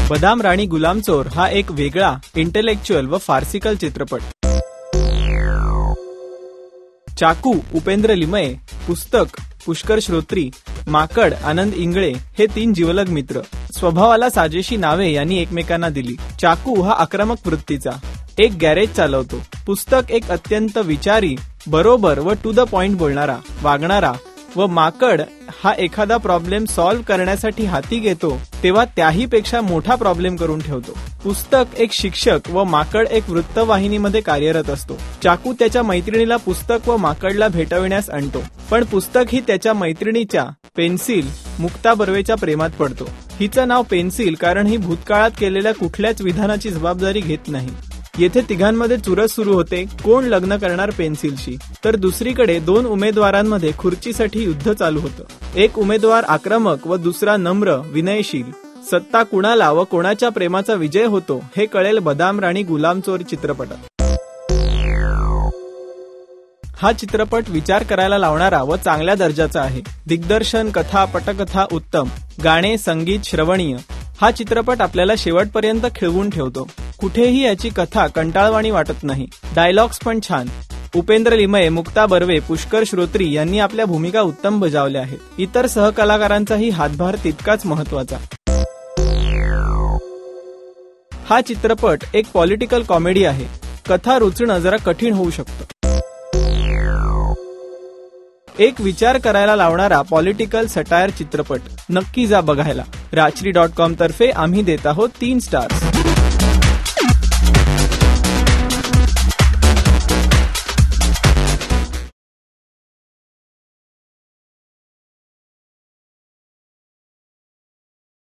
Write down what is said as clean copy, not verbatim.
बदाम राणी गुलामचोर हा एक वेगळा इंटेलेक्च्युअल व फार्सिकल चित्रपट. चाकू उपेंद्र लिमये, पुस्तक पुष्कर श्रोत्री, माकड आनंद इंगळे हे 3 जिवलग मित्र. स्वभावाला साजेशी नावे यांनी एकमेकांना दिली. चाकू हा आक्रमक वृत्तीचा, एक गॅरेज चालवतो. पुस्तक एक अत्यंत विचारी, बरोबर व टू द पॉइंट बोलणारा, वागणारा व माकड हा एखादा प्रॉब्लेम सॉल्व्ह करण्यासाठी हाती घेतो तेव्हा त्याही पेक्षा मोठा प्रॉब्लेम करून ठेवतो. पुस्तक एक शिक्षक व माकड एक वृत्तवाहिनीमध्ये कार्यरत असतो. चाकू त्याच्या मैत्रिणीला पुस्तक व माकडला भेटविण्यास आणतो, पण पुस्तक ही त्याच्या मैत्रिणीच्या पेन्सिल मुक्ता बर्वेच्या प्रेमात पडतो. हिचं नाव पेन्सिल कारण ही भूतकाळात केलेल्या कुठल्याच विधानाची जबाबदारी घेत नाही. येथे तिघांमध्ये चुरस सुरू होते, कोण लग्न करणार पेन्सिलशी. तर दुसरीकडे 2 उमेदवारांमध्ये खुर्चीसाठी युद्ध चालू होतं. एक उमेदवार आक्रमक व दुसरा नम्र विनयशील. सत्ता कुणाला व कोणाच्या प्रेमाचा विजय होतो हे कळेल बदाम राणी गुलामचोर चित्रपटात. हा चित्रपट विचार करायला लावणारा व चांगल्या दर्जाचा आहे. दिग्दर्शन, कथा, पटकथा उत्तम, गाणे, संगीत श्रवणीय. हा चित्रपट आपल्याला शेवटपर्यंत खिळवून ठेवतो. कुठेही याची कथा कंटाळवाणी वाटत नाही. डायलॉग्स पण छान. उपेंद्र लिमये, मुक्ता बर्वे, पुष्कर श्रोत्री यांनी आपल्या भूमिका उत्तम बजावल्या आहेत. इतर सहकलाकारांचाही हातभार तितकाच महत्वाचा. हा चित्रपट एक पॉलिटिकल कॉमेडी आहे. कथा रुचणं जरा कठीण होऊ शकतं. एक विचार करायला लावणारा पॉलिटिकल सटायर चित्रपट. नक्की जा बघायला. राजश्री.com तर्फे आम्ही देत आहोत 3 स्टार्स.